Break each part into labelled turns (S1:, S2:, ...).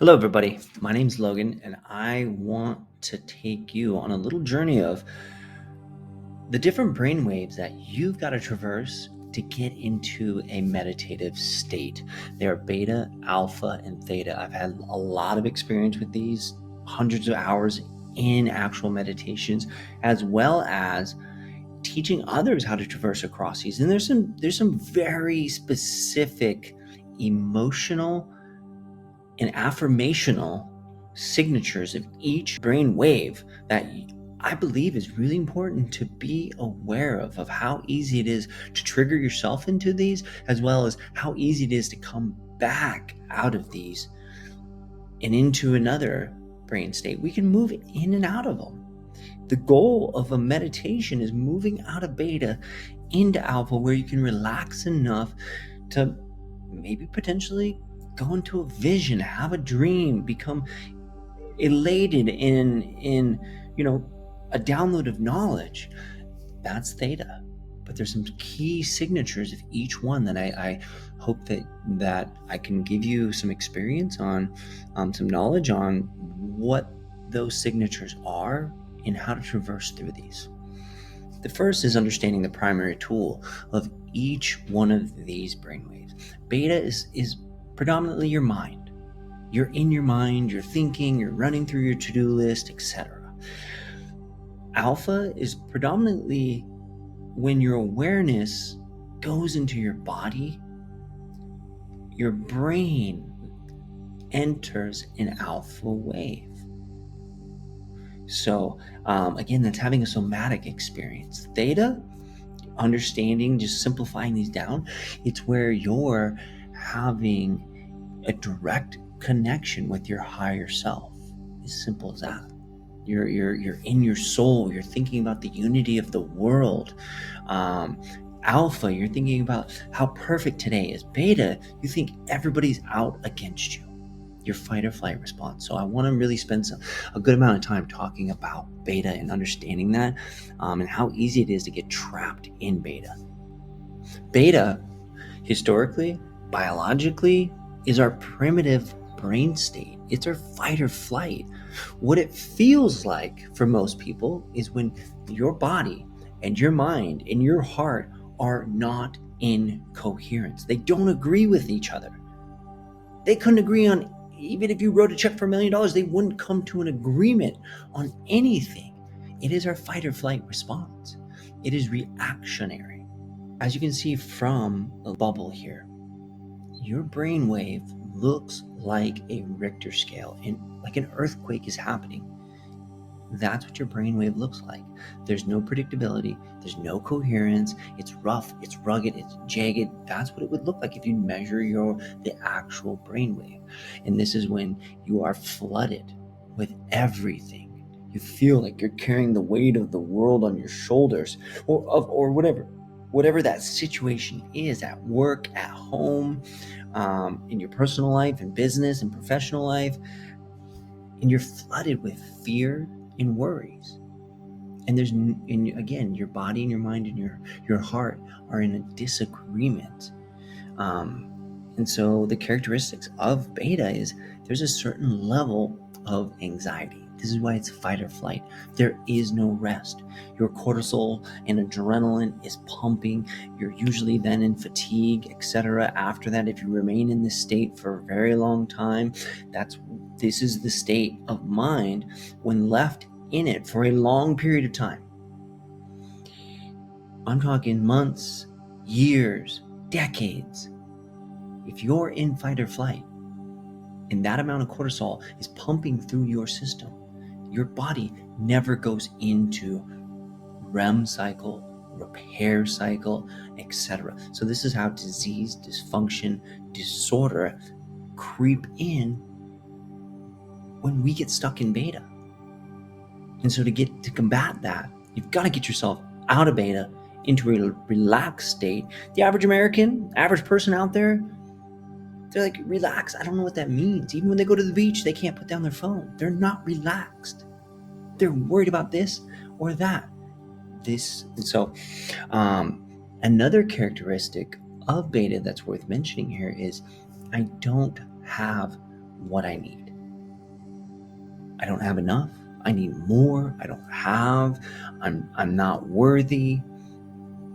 S1: Hello, everybody. My name's Logan, and I want to take you on a little journey of the different brain waves that you've got to traverse to get into a meditative state. There are beta, alpha, and theta. I've had a lot of experience with these, hundreds of hours in actual meditations, as well as teaching others how to traverse across these. And there's some very specific emotional and affirmational signatures of each brain wave that I believe is really important to be aware of how easy it is to trigger yourself into these, as well as how easy it is to come back out of these and into another brain state. We can move in and out of them. The goal of a meditation is moving out of beta into alpha, where you can relax enough to maybe potentially go into a vision, have a dream, become elated in a download of knowledge. That's theta. But there's some key signatures of each one that I hope that I can give you some experience on, some knowledge on what those signatures are and how to traverse through these. The first is understanding the primary tool of each one of these brainwaves. Beta is predominantly your mind. You're in your mind, you're thinking, you're running through your to-do list, etc. Alpha is predominantly when your awareness goes into your body, your brain enters an alpha wave. So again, that's having a somatic experience. Theta, understanding, just simplifying these down, it's where you're having a direct connection with your higher self. As simple as that. You're in your soul. You're thinking about the unity of the world. Alpha, you're thinking about how perfect today is. Beta, you think everybody's out against you. Your fight or flight response. So I want to really spend a good amount of time talking about beta and understanding that, and how easy it is to get trapped in beta. Beta, historically, biologically, is our primitive brain state. It's our fight or flight. What it feels like for most people is when your body and your mind and your heart are not in coherence. They don't agree with each other. They couldn't agree on, even if you wrote a check for $1 million, they wouldn't come to an agreement on anything. It is our fight or flight response. It is reactionary. As you can see from the bubble here, your brainwave looks like a Richter scale, and like an earthquake is happening. That's what your brainwave looks like. There's no predictability. There's no coherence. It's rough. It's rugged. It's jagged. That's what it would look like if you measure the actual brainwave. And this is when you are flooded with everything. You feel like you're carrying the weight of the world on your shoulders, or whatever that situation is, at work, at home, in your personal life and business and professional life. And you're flooded with fear and worries. And again, your body and your mind and your heart are in a disagreement. And so the characteristics of beta is there's a certain level of anxiety. This is why it's fight or flight. There is no rest. Your cortisol and adrenaline is pumping. You're usually then in fatigue, etc. After that, if you remain in this state for a very long time, this is the state of mind when left in it for a long period of time. I'm talking months, years, decades. If you're in fight or flight and that amount of cortisol is pumping through your system, your body never goes into REM cycle, repair cycle, etc. So this is how disease, dysfunction, disorder creep in when we get stuck in beta. And so to combat that, you've got to get yourself out of beta into a relaxed state. The average American, average person out there, they're like, relax. I don't know what that means. Even when they go to the beach, they can't put down their phone. They're not relaxed. They're worried about this or that. Another characteristic of beta that's worth mentioning here is I don't have what I need. I don't have enough. I need more. I don't have. I'm not worthy.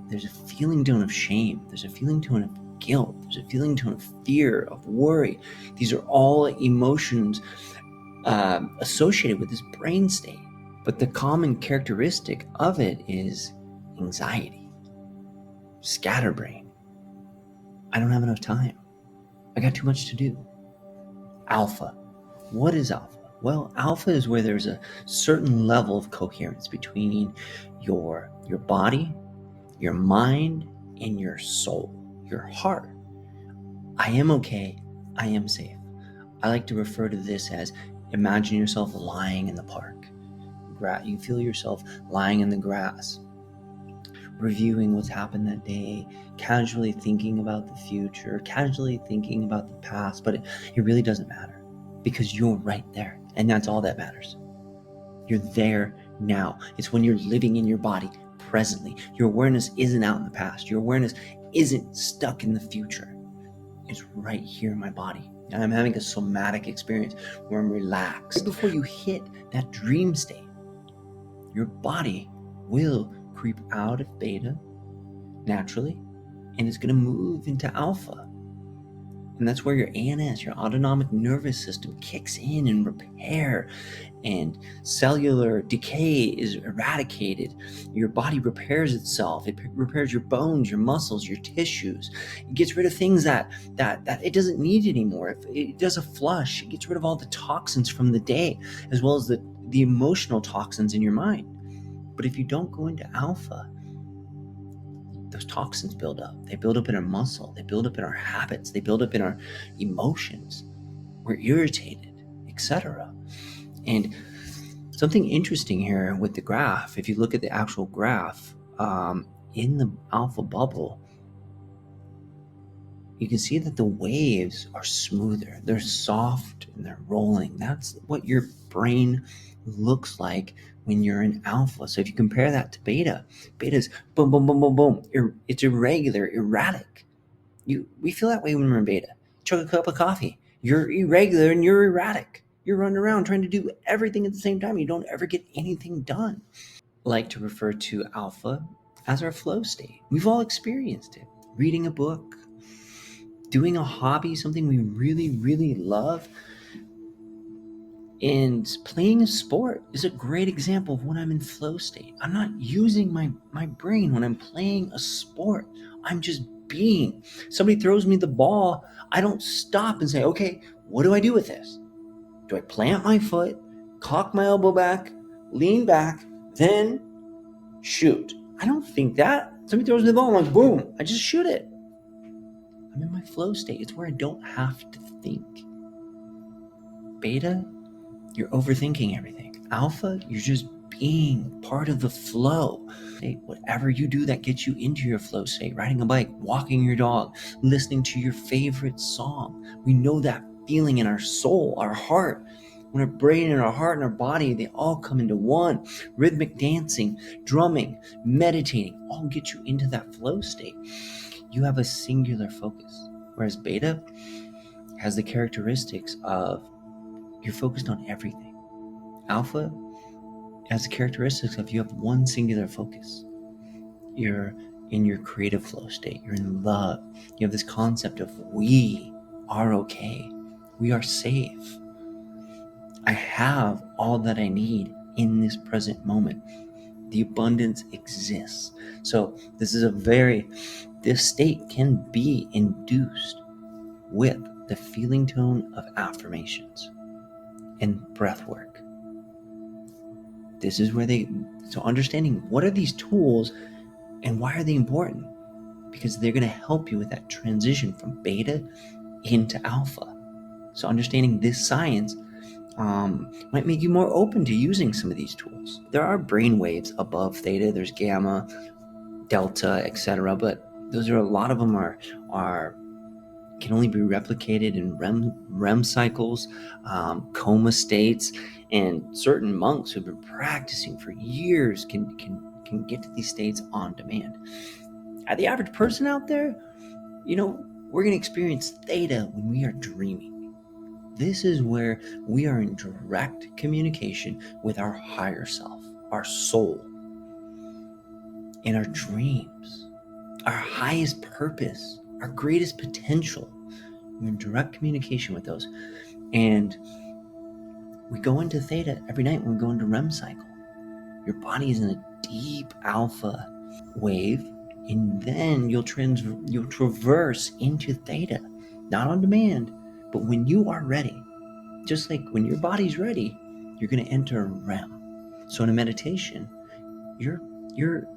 S1: There's a feeling tone of shame. There's a feeling tone of guilt. There's a feeling tone of fear, of worry. These are all emotions associated with this brain state. But the common characteristic of it is anxiety, scatterbrain. I don't have enough time. I got too much to do. Alpha. What is alpha? Well, alpha is where there's a certain level of coherence between your body, your mind, and your soul, your heart. I am okay. I am safe. I like to refer to this as, imagine yourself lying in the park. You feel yourself lying in the grass, reviewing what's happened that day, casually thinking about the future, casually thinking about the past, but it really doesn't matter because you're right there, and that's all that matters. You're there now. It's when you're living in your body presently. Your awareness isn't out in the past. Your awareness isn't stuck in the future. It's right here in my body. And I'm having a somatic experience where I'm relaxed. Right before you hit that dream state, your body will creep out of beta naturally, and it's going to move into alpha. And that's where your ANS, your autonomic nervous system, kicks in and repair, and cellular decay is eradicated. Your body repairs itself. It repairs your bones, your muscles, your tissues. It gets rid of things that it doesn't need anymore. It does a flush. It gets rid of all the toxins from the day, as well as the emotional toxins in your mind. But if you don't go into alpha, those toxins build up. They build up in our muscle. They build up in our habits. They build up in our emotions. We're irritated, etc. And something interesting here with the graph, if you look at the actual graph in the alpha bubble, you can see that the waves are smoother. They're soft and they're rolling. That's what your brain looks like when you're in alpha. So if you compare that to beta, beta's boom, boom, boom, boom, boom. It's irregular, erratic. We feel that way when we're in beta. Chug a cup of coffee. You're irregular and you're erratic. You're running around trying to do everything at the same time. You don't ever get anything done. I like to refer to alpha as our flow state. We've all experienced it. Reading a book, doing a hobby, something we really, really love, and playing a sport is a great example of when I'm in flow state. I'm not using my brain when I'm playing a sport. I'm just being. Somebody throws me the ball, I don't stop and say, okay, what do I do with this? Do I plant my foot, cock my elbow back, lean back, then shoot? I don't think that. Somebody throws me the ball, I'm like, boom, I just shoot it. I'm in my flow state. It's where I don't have to think. Beta, you're overthinking everything. Alpha, you're just being part of the flow. Whatever you do that gets you into your flow state, riding a bike, walking your dog, listening to your favorite song. We know that feeling in our soul, our heart. When our brain and our heart and our body, they all come into one. Rhythmic dancing, drumming, meditating, all get you into that flow state. You have a singular focus. Whereas beta has the characteristics of you're focused on everything. Alpha has the characteristics of you have one singular focus. You're in your creative flow state. You're in love. You have this concept of we are okay. We are safe. I have all that I need in this present moment. The abundance exists. So this state can be induced with the feeling tone of affirmations and breath work. This is where so understanding what are these tools and why are they important? Because they're going to help you with that transition from beta into alpha. So understanding this science might make you more open to using some of these tools. There are brain waves above theta. There's gamma, delta, etc. But those are a lot of them are can only be replicated in REM cycles, coma states, and certain monks who've been practicing for years can get to these states on demand. At the average person out there, we're going to experience theta when we are dreaming. This is where we are in direct communication with our higher self, our soul, and our dreams, our highest purpose, our greatest potential. We're in direct communication with those. And we go into theta every night when we go into REM cycle. Your body is in a deep alpha wave, and then you'll traverse into theta, not on demand, but when you are ready. Just like when your body's ready, you're going to enter REM. So in a meditation, you're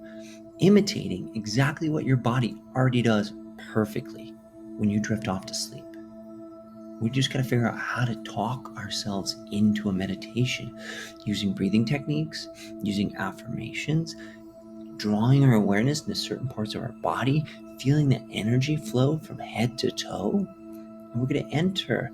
S1: imitating exactly what your body already does perfectly when you drift off to sleep. We just got to figure out how to talk ourselves into a meditation using breathing techniques, using affirmations, drawing our awareness into certain parts of our body, feeling the energy flow from head to toe. And we're going to enter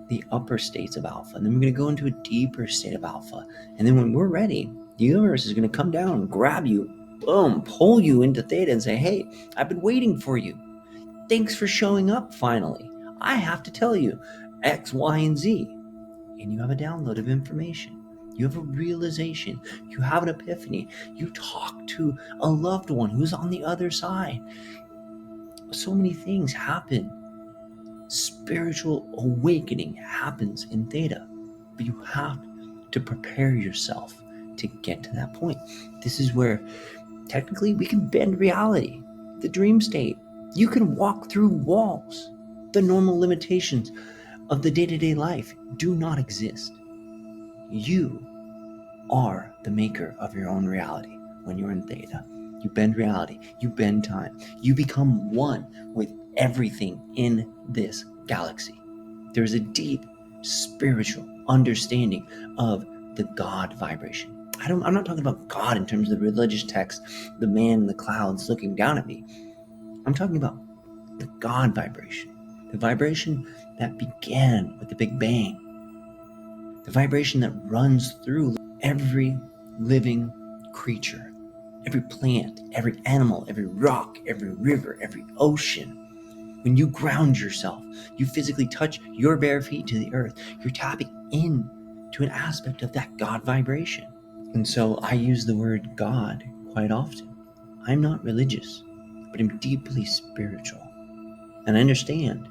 S1: the upper states of alpha, and then we're going to go into a deeper state of alpha. And then when we're ready, the universe is going to come down and grab you, boom, pull you into theta and say, hey, I've been waiting for you. Thanks for showing up finally. I have to tell you X, Y, and Z. And you have a download of information. You have a realization. You have an epiphany. You talk to a loved one who's on the other side. So many things happen. Spiritual awakening happens in theta, but you have to prepare yourself to get to that point. This is where technically we can bend reality, the dream state. You can walk through walls. The normal limitations of the day-to-day life do not exist. You are the maker of your own reality when you're in theta. You bend reality, you bend time, you become one with everything in this galaxy. There's a deep spiritual understanding of the God vibration. I'm not talking about God in terms of the religious text, the man in the clouds looking down at me. I'm talking about the God vibration, the vibration that began with the Big Bang, the vibration that runs through every living creature, every plant, every animal, every rock, every river, every ocean. When you ground yourself, you physically touch your bare feet to the earth, you're tapping in to an aspect of that God vibration. And so I use the word God quite often. I'm not religious, but I'm deeply spiritual. And I understand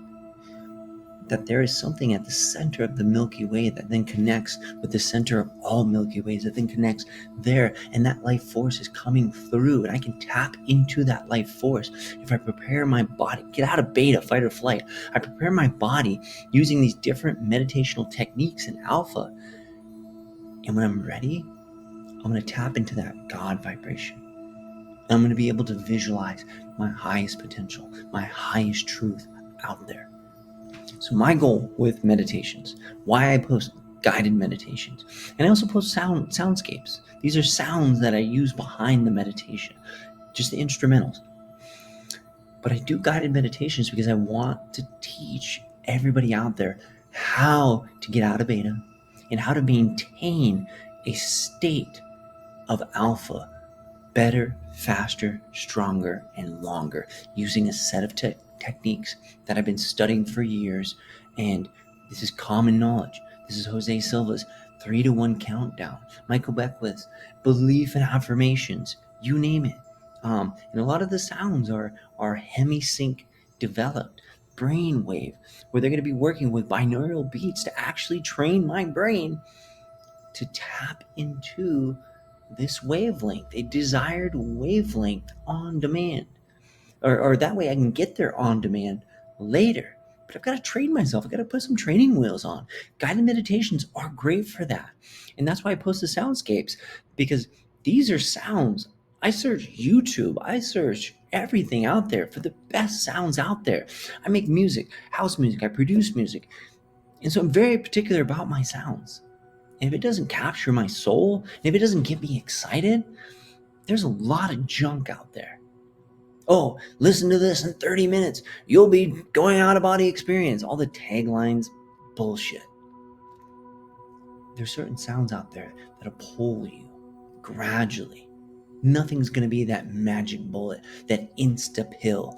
S1: that there is something at the center of the Milky Way that then connects with the center of all Milky Ways, that then connects there, and that life force is coming through, and I can tap into that life force if I prepare my body, get out of beta, fight or flight. I prepare my body using these different meditational techniques in alpha, and when I'm ready, I'm going to tap into that God vibration. I'm going to be able to visualize my highest potential, my highest truth out there. So my goal with meditations, why I post guided meditations, and I also post soundscapes. These are sounds that I use behind the meditation, just the instrumentals. But I do guided meditations because I want to teach everybody out there how to get out of beta and how to maintain a state of alpha better, faster, stronger, and longer using a set of techniques that I've been studying for years. And this is common knowledge. This is Jose Silva's 3-to-1 countdown, Michael Beckwith's belief and affirmations, you name it. And a lot of the sounds are hemisync developed brainwave, where they're going to be working with binaural beats to actually train my brain to tap into this wavelength, a desired wavelength on demand. Or that way I can get there on demand later. But I've got to train myself. I've got to put some training wheels on. Guided meditations are great for that. And that's why I post the soundscapes, because these are sounds. I search YouTube. I search everything out there for the best sounds out there. I make music, house music. I produce music. And so I'm very particular about my sounds. And if it doesn't capture my soul, and if it doesn't get me excited, there's a lot of junk out there. Oh, listen to this in 30 minutes. You'll be going out of body experience. All the taglines, bullshit. There's certain sounds out there that'll pull you gradually. Nothing's going to be that magic bullet, that insta pill.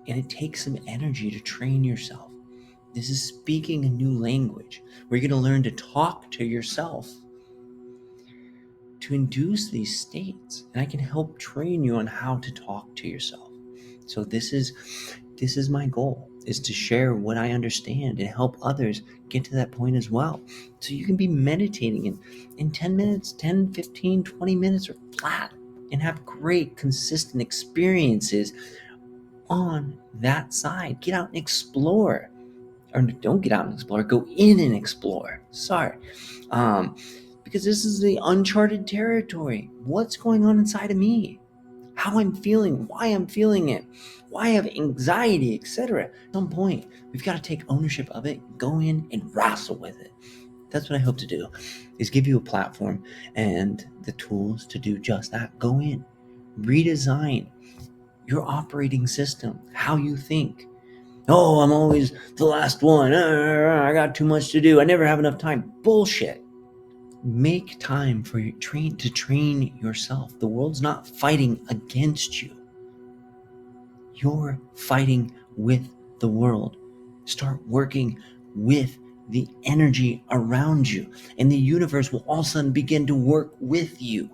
S1: And it takes some energy to train yourself. This is speaking a new language where you're going to learn to talk to yourself to induce these states. And I can help train you on how to talk to yourself. So this is my goal, is to share what I understand and help others get to that point as well. So you can be meditating in 10 minutes, 10, 15, 20 minutes, or flat, and have great, consistent experiences on that side. Get out and explore. Or don't get out and explore, go in and explore. Sorry. Because this is the uncharted territory. What's going on inside of me? How I'm feeling, why I'm feeling it, why I have anxiety, etc. At some point, we've got to take ownership of it, go in and wrestle with it. That's what I hope to do, is give you a platform and the tools to do just that. Go in, redesign your operating system, how you think. Oh, I'm always the last one. I got too much to do. I never have enough time. Bullshit. Make time for to train yourself. The world's not fighting against you. You're fighting with the world. Start working with the energy around you, and the universe will all of a sudden begin to work with you.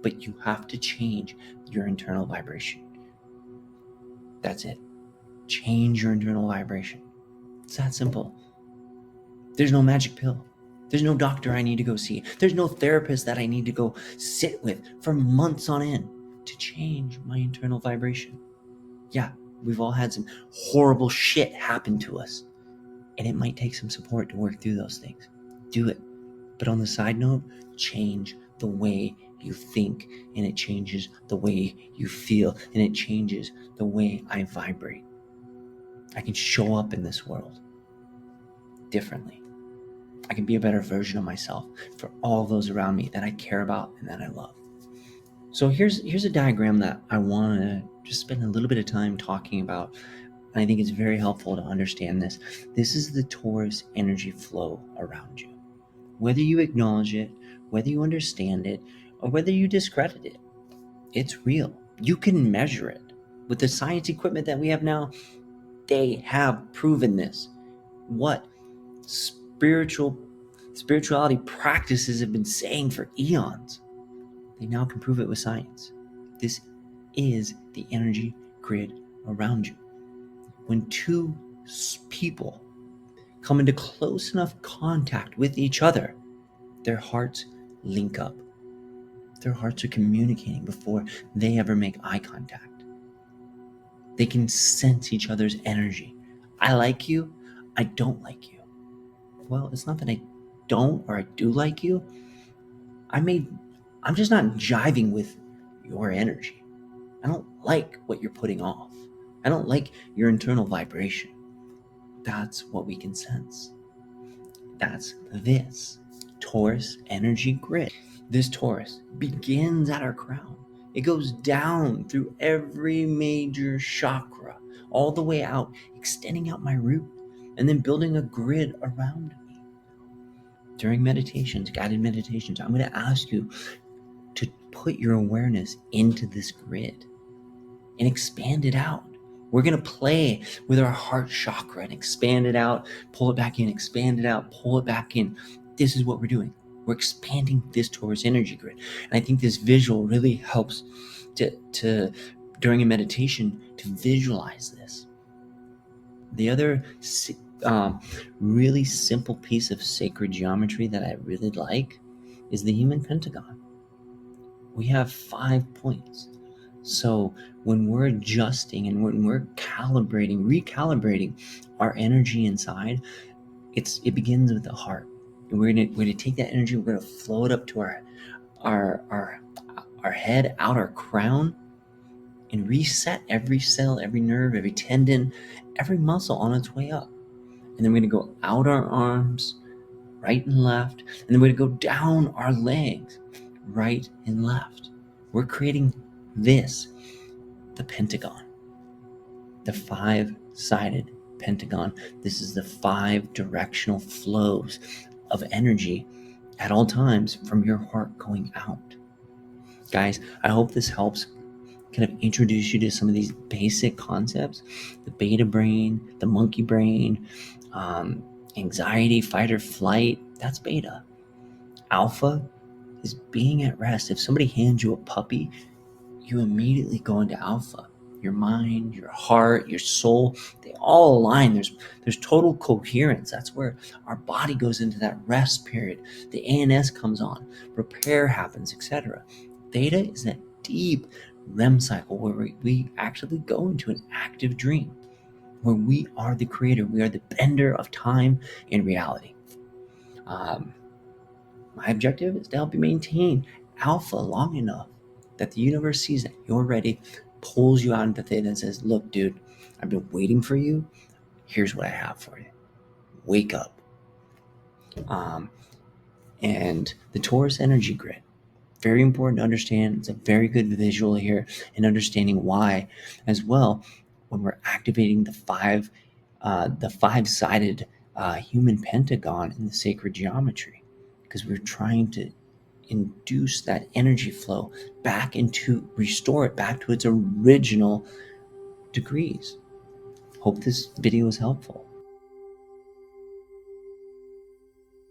S1: But you have to change your internal vibration. That's it. Change your internal vibration. It's that simple. There's no magic pill. There's no doctor I need to go see. There's no therapist that I need to go sit with for months on end to change my internal vibration. Yeah, we've all had some horrible shit happen to us, and it might take some support to work through those things. Do it. But on the side note, change the way you think, and it changes the way you feel, and it changes the way I vibrate. I can show up in this world differently. I can be a better version of myself for all those around me that I care about and that I love. So here's a diagram that I want to just spend a little bit of time talking about. And I think it's very helpful to understand this. This is the Taurus energy flow around you. Whether you acknowledge it, whether you understand it, or whether you discredit it, it's real. You can measure it. With the science equipment that we have now, they have proven this. What spirituality practices have been saying for eons, they now can prove it with science. This is the energy grid around you. When two people come into close enough contact with each other, their hearts link up. Their hearts are communicating before they ever make eye contact. They can sense each other's energy. I like you. I don't like you. Well, it's not that I don't or I do like you. I'm just not jiving with your energy. I don't like what you're putting off. I don't like your internal vibration. That's what we can sense. That's this Taurus energy grid. This Taurus begins at our crown. It goes down through every major chakra, all the way out, extending out my root, and then building a grid around me. During meditations, guided meditations, I'm going to ask you to put your awareness into this grid and expand it out. We're going to play with our heart chakra and expand it out, pull it back in, expand it out, pull it back in. This is what we're doing. We're expanding this Taurus energy grid. And I think this visual really helps to during a meditation, to visualize this. The other really simple piece of sacred geometry that I really like is the human pentagon. We have 5 points. So when we're adjusting and when we're recalibrating our energy inside, it begins with the heart. And we're gonna take that energy, we're gonna flow it up to our head, out our crown, and reset every cell, every nerve, every tendon, every muscle on its way up. And then we're gonna go out our arms, right and left, and then we're gonna go down our legs, right and left. We're creating this, the pentagon, the 5-sided pentagon. This is the 5 directional flows of energy at all times from your heart going out. Guys, I hope this helps. kind of introduce you to some of these basic concepts. The beta brain, the monkey brain, anxiety, fight or flight, that's beta. Alpha is being at rest. If somebody hands you a puppy, you immediately go into alpha. Your mind, your heart, your soul, they all align. There's total coherence. That's where our body goes into that rest period. The ANS comes on, repair happens, etc. Theta is that deep REM cycle where we actually go into an active dream, where we are the creator. We are the bender of time and reality. My objective is to help you maintain alpha long enough that the universe sees that you're ready, pulls you out into theta and says, look, dude, I've been waiting for you. Here's what I have for you. Wake up. And the Taurus energy grid, very important to understand. It's a very good visual here and understanding why as well when we're activating the five-sided human pentagon in the sacred geometry, because we're trying to induce that energy flow back into, restore it back to its original degrees. Hope this video was helpful.